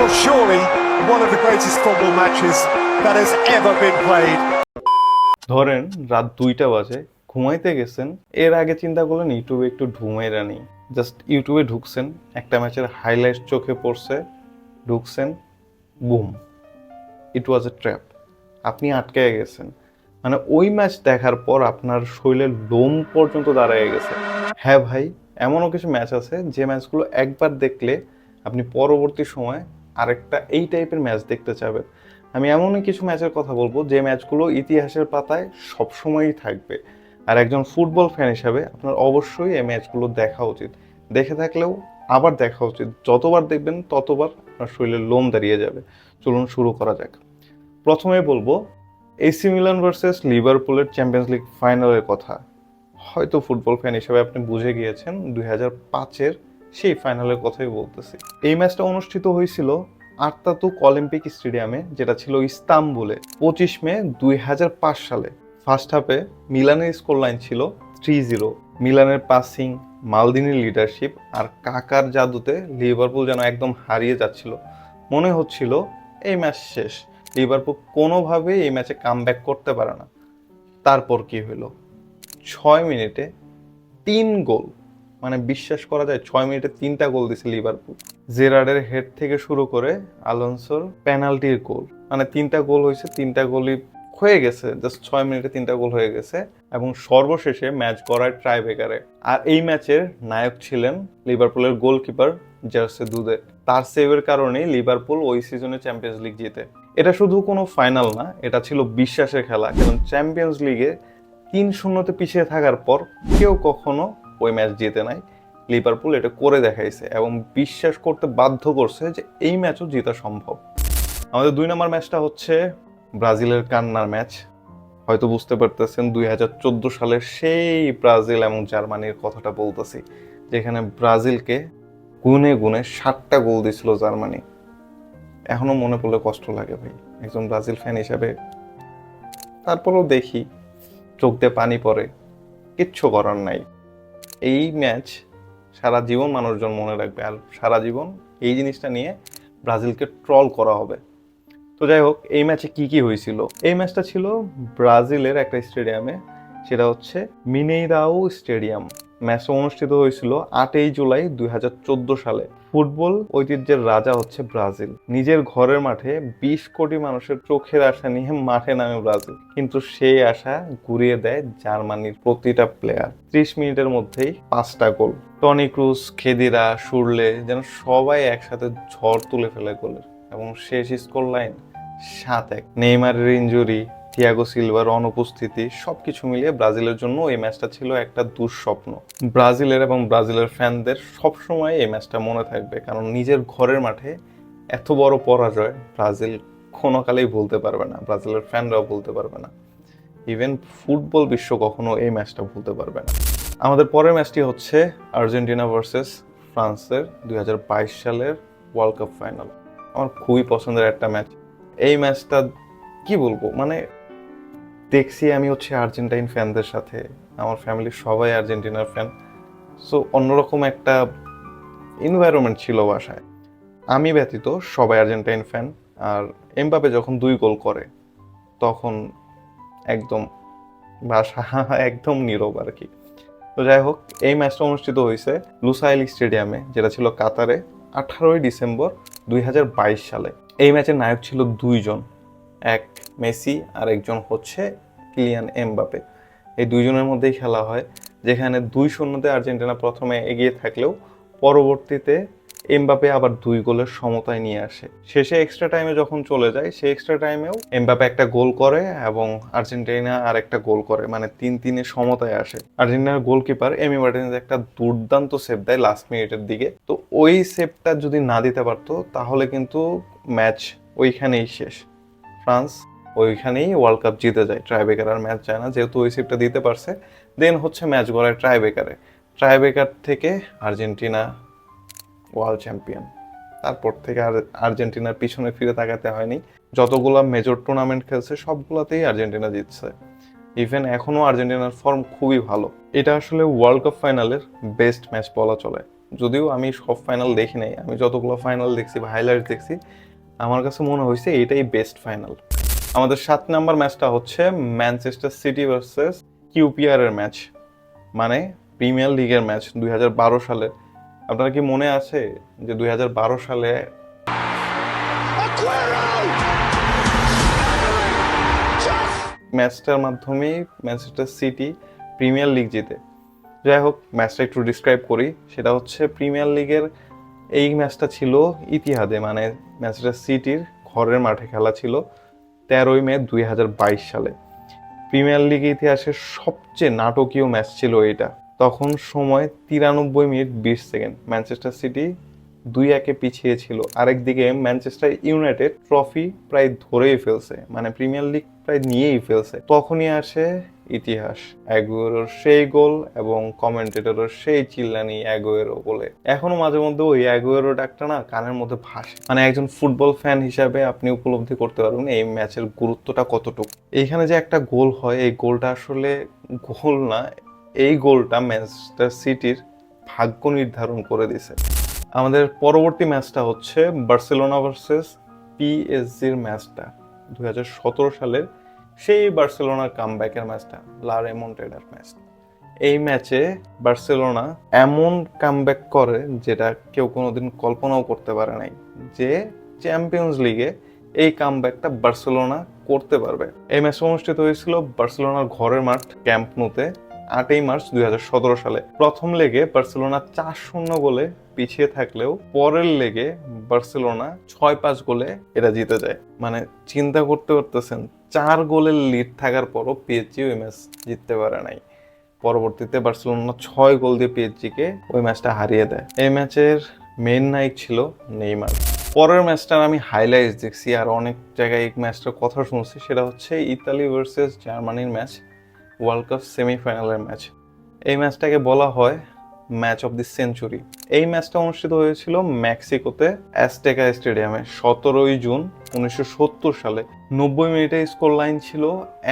for surely one of the greatest football matches that has ever been played. ধরেন রাত 2টা বাজে, ঘুমাইতে গেছেন, এর আগে চিন্তা করলেন ইউটিউবে একটু ঢুমাইরা নেই। জাস্ট ইউটিউবে ঢুকছেন, একটা ম্যাচের হাইলাইট চোখে পড়ছে, ঢুকছেন, বুম, ইট ওয়াজ এ ট্র্যাপ। আপনি আটকে গেছেন। মানে ওই ম্যাচ দেখার পর আপনার শরীরের লোম পর্যন্ত দাঁড়ায় গেছে। হ্যাঁ ভাই, এমনও কিছু ম্যাচ আছে যে ম্যাচগুলো একবার দেখলে আপনি পরবর্তী সময় আরেকটা এই টাইপের ম্যাচ দেখতে চাবেন। আমি এমনই কিছু ম্যাচের কথা বলবো যে ম্যাচগুলো ইতিহাসের পাতায় সবসময়ই থাকবে। আর একজন ফুটবল ফ্যান হিসাবে আপনার অবশ্যই এই ম্যাচগুলো দেখা উচিত। দেখে থাকলেও আবার দেখা উচিত। যতবার দেখবেন ততবার আপনার শরীরের লোম দাঁড়িয়ে যাবে। চলুন শুরু করা যাক। প্রথমে বলবো এসি মিলান ভার্সেস লিভারপুলের চ্যাম্পিয়ন্স লিগ ফাইনালের কথা। হয়তো ফুটবল ফ্যান হিসেবে আপনি বুঝে গিয়েছেন 2005-এর সেই ফাইনালের কথাই বলতেছি। এই ম্যাচটা অনুষ্ঠিত হয়েছিল আর্তাতুক অলিম্পিক স্টেডিয়ামে, যেটা ছিল ইস্তাম্বুলে 25 মে 2005 সালে। ফার্স্ট হাফে মিলানের স্কোর লাইন ছিল 3-0। মিলানের পাসিং, মালদিনির লিডারশিপ আর কাকার জাদুতে লিভারপুল যেন একদম হারিয়ে যাচ্ছিল। মনে হচ্ছিল এই ম্যাচ শেষ, লিভারপুল কোনোভাবেই এই ম্যাচে কামব্যাক করতে পারে না। তারপর কি হলো? 6 মিনিটে 3 গোল, মানে বিশ্বাস করা যায় 6 মিনিটে 3টা গোল দিছে লিভারপুল। জেরার্ডের হেড থেকে শুরু করে আলোনসোর পেনাল্টির গোল, মানে 3টা গোল হয়েছে, 3টা গোলই হয়ে গেছে, জাস্ট 6 মিনিটে 3টা গোল হয়ে গেছে। এবং সর্বশেষে ম্যাচ গড়ায় ট্রাইব্রেকারে। আর এই ম্যাচের নায়ক ছিলেন লিভারপুলের গোলকিপার জার্সে দুদে। তার সেভের কারণেই লিভারপুল ওই সিজনে চ্যাম্পিয়ন্স লিগ জিতে। এটা শুধু কোনো ফাইনাল না, এটা ছিল বিশ্বাসের খেলা। কারণ চ্যাম্পিয়ন্স লিগে 3-0-তে পিছিয়ে থাকার পর কেউ কখনো ওই ম্যাচ জিতে নাই। লিভারপুল এটা করে দেখাইছে এবং বিশ্বাস করতে বাধ্য করছে যে এই ম্যাচও জেতা সম্ভব। আমাদের 2 নম্বর ম্যাচটা হচ্ছে ব্রাজিলের কান্নার ম্যাচ। হয়তো বুঝতে পারতেছেন 2014 সালের সেই ব্রাজিল এবং জার্মানির কথাটা বলতেছি, যেখানে ব্রাজিলকে গুনে গুনে 7টা গোল দিছিল জার্মানি। এখনো মনে পড়লে কষ্ট লাগে ভাই, একজন ব্রাজিল ফ্যান হিসাবে। তারপরেও দেখি, চোখ দিয়ে পানি পড়ে, কিচ্ছু করার নাই। এই ম্যাচ সারা জীবন মানুষজন মনে রাখবে, আর সারা জীবন এই জিনিসটা নিয়ে ব্রাজিলকে ট্রল করা হবে। তো যাই হোক, এই ম্যাচে কি কি হয়েছিল? এই ম্যাচটা ছিল ব্রাজিলের একটা স্টেডিয়ামে, সেটা হচ্ছে মিনেইরাও স্টেডিয়াম। ম্যাচটা অনুষ্ঠিত হয়েছিল 8ই জুলাই 2014 সালে। ফুটবল ঐতিহ্যের রাজা হচ্ছে ব্রাজিল। নিজের ঘরের মাঠে 20 কোটি মানুষের চোখের আশা নিয়ে মাঠে নামে ব্রাজিল, কিন্তু সেই আশা ঘুরিয়ে দেয় জার্মানির প্রতিটা প্লেয়ার। 30 মিনিটের মধ্যেই 5টা গোল। টনি ক্রুজ, খেদিরা, সুরলে যেন সবাই একসাথে ঝড় তুলে ফেলে গোলের। এবং শেষ স্কোর লাইন 7-1। নেইমারের ইনজুরি, থিয়াগো সিলভার অনুপস্থিতি, সবকিছু মিলিয়ে ব্রাজিলের জন্য এই ম্যাচটা ছিল একটা দুঃস্বপ্ন। ব্রাজিলের এবং ব্রাজিলের ফ্যানদের সবসময় এই ম্যাচটা মনে থাকবে, কারণ নিজের ঘরের মাঠে এত বড় পরাজয় ব্রাজিল কোনোকালেই ভুলতে পারবে না, ব্রাজিলের ফ্যানরাও ভুলতে পারবে না। ইভেন ফুটবল বিশ্ব কখনো এই ম্যাচটা ভুলতে পারবে না। আমাদের পরের ম্যাচটি হচ্ছে আর্জেন্টিনা ভার্সেস ফ্রান্সের 2022 সালের ওয়ার্ল্ড কাপ ফাইনাল। আমার খুবই পছন্দের একটা ম্যাচ। এই ম্যাচটা কি বলবো, মানে দেখছি আমি হচ্ছে আর্জেন্টাইন ফ্যানদের সাথে, আমার ফ্যামিলির সবাই আর্জেন্টিনার ফ্যান। সো অন্যরকম একটা এনভায়রনমেন্ট ছিল বাসায়। আমি ব্যতীত সবাই আর্জেন্টাইন ফ্যান। আর এমবাপে যখন 2 গোল করে তখন একদম বাসা একদম নীরব আর কি। তো যাই হোক, এই ম্যাচটা অনুষ্ঠিত হয়েছে লুসাইল স্টেডিয়ামে, যেটা ছিল কাতারে, 18ই ডিসেম্বর 2022 সালে। এই ম্যাচের নায়ক ছিল 2 জন, এক মেসি আর একজন হচ্ছে কিলিয়ান এমবাপে। এই 2 জনের মধ্যেই খেলা হয়, যেখানে 2-0-তে আর্জেন্টিনা প্রথমে এগিয়ে থাকলেও পরবর্তীতে এমবাপে আবার 2 গোলের সমতায় নিয়ে আসে। শেষে এক্সট্রা টাইমে যখন চলে যায়, সেই এক্সট্রা টাইমেও এমবাপে একটা গোল করে এবং আর্জেন্টিনা আর একটা গোল করে, মানে 3-3 সমতায় আসে। আর্জেন্টিনার গোলকিপার এমি মার্টিনেজ একটা দুর্দান্ত সেভ দেয় লাস্ট মিনিটের দিকে। তো ওই সেভটা যদি না দিতে পারতো তাহলে কিন্তু ম্যাচ ওইখানেই শেষ। ফ্রান্স ওইখানেই ওয়ার্ল্ড কাপ জিতে যায়, ট্রাইব্রেকার আর ম্যাচ যায় না। যেহেতু ওই সেভটা দিতে পারছে, দেন হচ্ছে ম্যাচ গড়ায় ট্রাইব্রেকারে। ট্রাইব্রেকার থেকে আর্জেন্টিনা ওয়ার্ল্ড চ্যাম্পিয়ন। তারপর থেকে আর আর্জেন্টিনার পিছনে ফিরে তাকাতে হয়নি। যতগুলো মেজর টুর্নামেন্ট খেলছে সবগুলোতেই আর্জেন্টিনা জিতছে। ইভেন এখনও আর্জেন্টিনার ফর্ম খুবই ভালো। এটা আসলে ওয়ার্ল্ড কাপ ফাইনালের বেস্ট ম্যাচ বলা চলে। যদিও আমি সব ফাইনাল দেখি নাই, আমি যতগুলো ফাইনাল দেখছি বা হাইলাইট দেখছি, আমার কাছে মনে হয়েছে এটাই বেস্ট ফাইনাল। আমাদের 7 নাম্বার ম্যাচটা হচ্ছে ম্যানচেস্টার সিটি ভার্সেস কিউপিআর এর ম্যাচ, মানে প্রিমিয়ার লিগের ম্যাচ 2012 সালে। আপনার কি মনে আছে যে 2012 সালে ম্যাচটার মাধ্যমেই ম্যানচেস্টার সিটি প্রিমিয়ার লিগ জিতে? যাই হোক, ম্যাচটা একটু ডিসক্রাইব করি। সেটা হচ্ছে প্রিমিয়ার লিগের এই ম্যাচটা ছিল ইতিহাদে, মানে ম্যানচেস্টার সিটির ঘরের মাঠে খেলা ছিল 13ই মে 2022 সালে। প্রিমিয়ার লিগ ইতিহাসের সবচেয়ে নাটকীয় ম্যাচ ছিল এটা। তখন সময় 93 মিনিট 20 সেকেন্ড, ম্যানচেস্টার সিটি 2-1 পিছিয়ে ছিল। আরেকদিকে ম্যানচেস্টার ইউনাইটেড ট্রফি প্রায় ধরেই ফেলছে, মানে প্রিমিয়ার লিগ প্রায় নিয়েই ফেলছে। তখনই আসে ইতিহাস, অ্যাগুয়েরোর সেই গোল এবং কমেন্টেটরের সেই চিল্লানি অ্যাগুয়েরো বলে। এখনো মাঝে মধ্যে ওই অ্যাগুয়েরো ডাকটা না কানের মধ্যে ভাসে। মানে একজন ফুটবল ফ্যান হিসাবে আপনি উপলব্ধি করতে পারবেন এই ম্যাচের গুরুত্বটা কতটুকু। এইখানে যে একটা গোল হয়, এই গোলটা আসলে গোল না, এই গোলটা ম্যানচেস্টার সিটির ভাগ্য নির্ধারণ করে দিছে। আমাদের পরবর্তী ম্যাচটা হচ্ছে বার্সেলোনা ভার্সেস পিএসজির ম্যাচটা, 2017 সালের সেই বার্সেলোনার কামব্যাকের ম্যাচটা, লা রেমন্টেডার ম্যাচ। এই ম্যাচে বার্সেলোনা এমন কামব্যাক করে যেটা কেউ কোনোদিন কল্পনাও করতে পারে নাই, যে চ্যাম্পিয়ন্স লিগে এই কামব্যাকটা বার্সেলোনা করতে পারবে। এই ম্যাচটা অনুষ্ঠিত হয়েছিল বার্সেলোনার ঘরের মাঠ ক্যাম্প নুতে 8ই মার্চ 2017 সালে। প্রথম লেগে বার্সেলোনা 4-0 গোলে পিছিয়ে থাকলেও পরের লেগে বার্সেলোনা 6-5 গোলে এটা জিতে যায়। মানে চিন্তা করতে পারতেছেন, 4 গোলের লিড থাকার পরও পিএসজি ওই ম্যাচ জিততে পারে নাই। পরবর্তীতে বার্সেলোনা 6 গোল দিয়ে পিএসজিকে ওই ম্যাচটা হারিয়ে দেয়। এই ম্যাচের মেইন নায়ক ছিল নেইমার। পরের ম্যাচটার আমি হাইলাইটস দেখছি আর অনেক জায়গায় এই ম্যাচটার কথা শুনছি। সেটা হচ্ছে ইতালি ভার্সেস জার্মানির ম্যাচ, ওয়ার্ল্ড কাপ সেমিফাইনালের ম্যাচ। এই ম্যাচটাকে বলা হয় ম্যাচ অফ দি সেঞ্চুরি। এই ম্যাচটা অনুষ্ঠিত হয়েছিল মেক্সিকোতে অ্যাজটেকা স্টেডিয়ামে 17ই জুন 1970 সালে। 90 মিনিটে স্কোর লাইন ছিল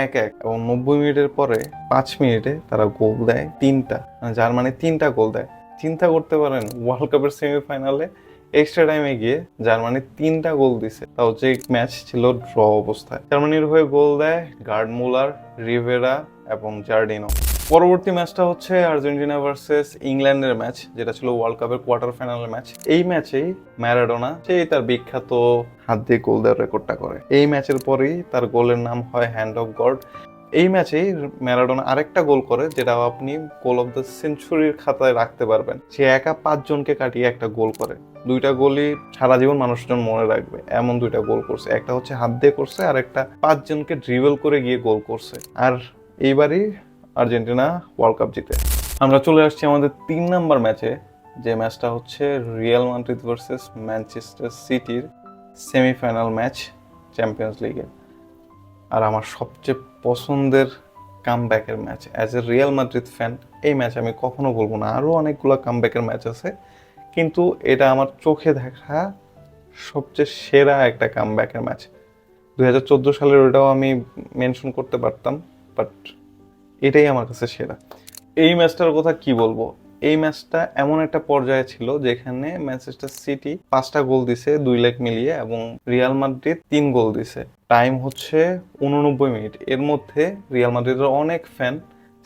1-1 এবং 90 মিনিটের পরে 5 মিনিটে তারা গোল দেয় 3টা, জার্মানি 3টা গোল দেয়। চিন্তা করতে পারেন, ওয়ার্ল্ড কাপের সেমিফাইনালে এক্সট্রা টাইমে গিয়ে জার্মানি 3টা গোল দিছে, তাও যে ম্যাচ ছিল ড্র অবস্থায়। জার্মানির হয়ে গোল দেয় গার্ড মুলার, রিভেরা এবং জার্ডিনো। পরবর্তী ম্যাচটা হচ্ছে আর্জেন্টিনা ভার্সেস ইংল্যান্ডের ম্যাচ, যেটা ছিল ওয়ার্ল্ড কাপের কোয়ার্টার ফাইনালের ম্যাচ। এই ম্যাচেই ম্যারাডোনা সেই তার বিখ্যাত হাত দিয়ে গোল দেওয়ার রেকর্ডটা করে। এই ম্যাচের পরেই তার গোলের নাম হয় হ্যান্ড অফ গড। এই ম্যাচেই ম্যারাডোনা আরেকটা গোল করে, যেটা আপনি গোল অফ দ্য সেঞ্চুরির খাতায় রাখতে পারবেন। সে একা 5 জনকে কাটিয়ে একটা গোল করে। 2টা গোলই সারা জীবন মানুষজন মনে রাখবে, এমন 2টা গোল করছে। একটা হচ্ছে হাত দিয়ে করছে, আর একটা 5 জনকে ড্রিবল করে গিয়ে গোল করছে। আর এইবারই আর্জেন্টিনা ওয়ার্ল্ড কাপ জিতে। আমরা চলে আসছি আমাদের 3 নাম্বার ম্যাচে, যে ম্যাচটা হচ্ছে রিয়াল মাদ্রিদ ভার্সেস ম্যানচেস্টার সিটির সেমিফাইনাল ম্যাচ চ্যাম্পিয়ন্স লিগের। আর আমার সবচেয়ে পছন্দের কামব্যাকের ম্যাচ। As a Real Madrid fan এই ম্যাচ আমি কখনো বলবো না, আরও অনেকগুলো কামব্যাকের ম্যাচ আছে, কিন্তু এটা আমার চোখে দেখা সবচেয়ে সেরা একটা কামব্যাকের ম্যাচ। 2014 সালের ওটাও আমি মেনশন করতে পারতাম, বাট এটাই আমার কাছে সেরা। এই ম্যাচটার কথা কি বলবো, এই ম্যাচটা এমন একটা পর্যায়ে ছিল যেখানে ম্যানচেস্টার সিটি 5টা গোল দিছে 2 লেগ মিলিয়ে, এবং রিয়াল মাদ্রিদ 3 গোল দিছে। টাইম হচ্ছে 89 মিনিট। এর মধ্যে রিয়াল মাদ্রিদের অনেক ফ্যান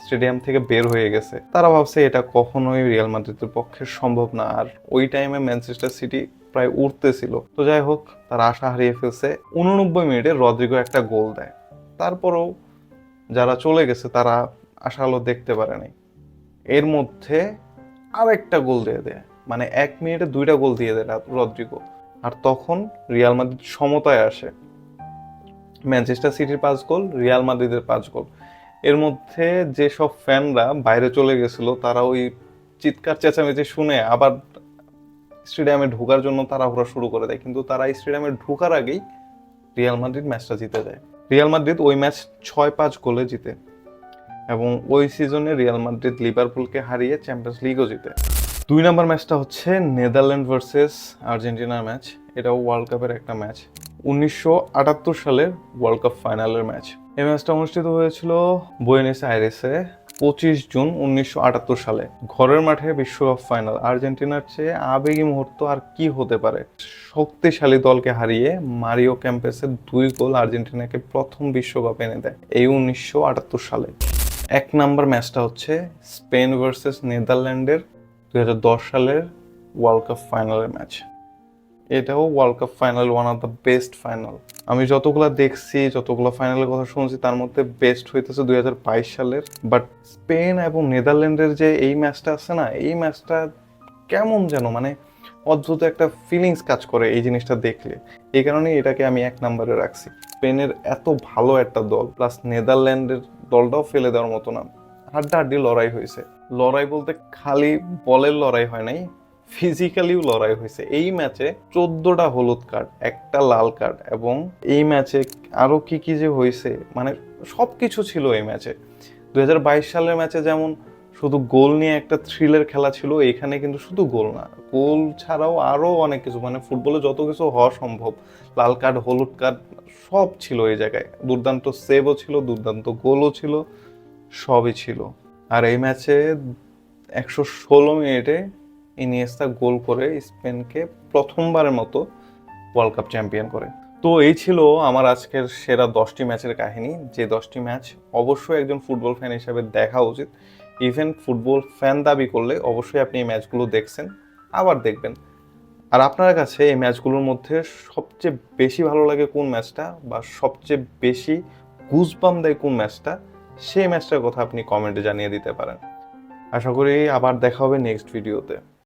স্টেডিয়াম থেকে বের হয়ে গেছে। তারা ভাবছে এটা কখনোই রিয়াল মাদ্রিদের পক্ষে সম্ভব না, আর ওই টাইমে ম্যানচেস্টার সিটি প্রায় উঠতেছিল। তো যাই হোক, তারা আশা হারিয়ে ফেলছে। 89 মিনিটে রদ্রিগো একটা গোল দেয়। তারপরেও যারা চলে গেছে তারা আশা আলো দেখতে পারে নাই। এর মধ্যে আরেকটা গোল দিয়ে দেয়, মানে 1 মিনিটে 2টা গোল দিয়ে দেয় রদ্রিগো। আর তখন রিয়াল মাদ্রিদ সমতায় আসে। ম্যানচেস্টার সিটির 5 গোল, রিয়াল মাদ্রিদের 5 গোল। এর মধ্যে যেসব ফ্যানরা বাইরে চলে গেছিল তারা ওই চিৎকার চেঁচামেচি শুনে আবার স্টেডিয়ামে ঢোকার জন্য তাড়াহুড়া শুরু করে দেয়, কিন্তু তারা স্টেডিয়ামে ঢোকার আগেই রিয়াল মাদ্রিদ ম্যাচটা জিতে যায়। রিয়াল মাদ্রিদ ওই ম্যাচ 6-5 গোলে জিতে, এবং ওই সিজনে রিয়াল মাদ্রিদ লিভারপুলকে হারিয়ে চ্যাম্পিয়ন্স লিগও জিতে। 2 নম্বর ম্যাচটা হচ্ছে নেদারল্যান্ড ভার্সেস আর্জেন্টিনার ম্যাচ। এটাও ওয়ার্ল্ড কাপের একটা ম্যাচ, 1978 সালের ওয়ার্ল্ড কাপ ফাইনালের ম্যাচ। এই ম্যাচটা অনুষ্ঠিত হয়েছিল বুয়েনোস আইরেসে 25 জুন 1978 সালে ঘরের মাঠে বিশ্বকাপ ফাইনাল। আর্জেন্টিনার চেয়ে আবেগী মুহূর্ত আর কি হতে পারে। শক্তিশালী দলকে হারিয়ে মারিও ক্যাম্পেসের 2 গোল আর্জেন্টিনাকে প্রথম বিশ্বকাপ এনে দেয় এই 1978 সালে। 1 নাম্বার ম্যাচটা হচ্ছে স্পেন ভার্সেস নেদারল্যান্ডের 2010 সালের ওয়ার্ল্ড কাপ ফাইনালের ম্যাচ। এটাও world cup final, one of the best final. আমি যতগুলো দেখছি, যতগুলো ফাইনালের কথা শুনছি, তার মধ্যে বেস্ট হইতেছে 2022 সালের। বাট স্পেন এবং নেদারল্যান্ডের যে এই ম্যাচটা আছে না, এই ম্যাচটা কেমন যেন মানে অদ্ভুত একটা ফিলিংস কাজ করে এই জিনিসটা দেখলে। এই কারণেই এটাকে আমি 1 নম্বরে রাখছি। স্পেনের এত ভালো একটা দল, প্লাস নেদারল্যান্ডের দলটাও ফেলে দেওয়ার মতো না। হাড্ডাহাড্ডি লড়াই হয়েছে। লড়াই বলতে খালি বলের লড়াই হয় নাই, ফিজিক্যালিও লড়াই হয়েছে। এই ম্যাচে 14টা হলুদ কার্ড, 1টা লাল কার্ড, এবং এই ম্যাচে আরো কি কি যে হয়েছে, মানে সবকিছু ছিল এই ম্যাচে। 2022 সালের ম্যাচে যেমন শুধু গোল নিয়ে একটা থ্রিলের খেলা ছিল, এখানে কিন্তু শুধু গোল না, গোল ছাড়াও আরো অনেক কিছু, মানে ফুটবলে যত কিছু হওয়া সম্ভব, লাল কার্ড, হলুদ কার্ড সব ছিল এই জায়গায়। দুর্দান্ত সেভও ছিল, দুর্দান্ত গোলও ছিল, সবই ছিল। আর এই ম্যাচে 116 মিনিটে ইনিয়েস্তা গোল করে স্পেনকে প্রথমবারের মতো ওয়ার্ল্ড কাপ চ্যাম্পিয়ন করে। তো এই ছিল আমার আজকের সেরা 10টি ম্যাচের কাহিনী, যে 10টি ম্যাচ অবশ্যই একজন ফুটবল ফ্যান হিসেবে দেখা উচিত। ইভেন ফুটবল ফ্যান দাবি করলে অবশ্যই আপনি এই ম্যাচগুলো দেখছেন, আবার দেখবেন। আর আপনার কাছে এই ম্যাচগুলোর মধ্যে সবচেয়ে বেশি ভালো লাগে কোন ম্যাচটা, বা সবচেয়ে বেশি গুজবাম দেয় কোন ম্যাচটা, সেই ম্যাচটার কথা আপনি কমেন্টে জানিয়ে দিতে পারেন। আশা করি আবার দেখা হবে নেক্সট ভিডিওতে।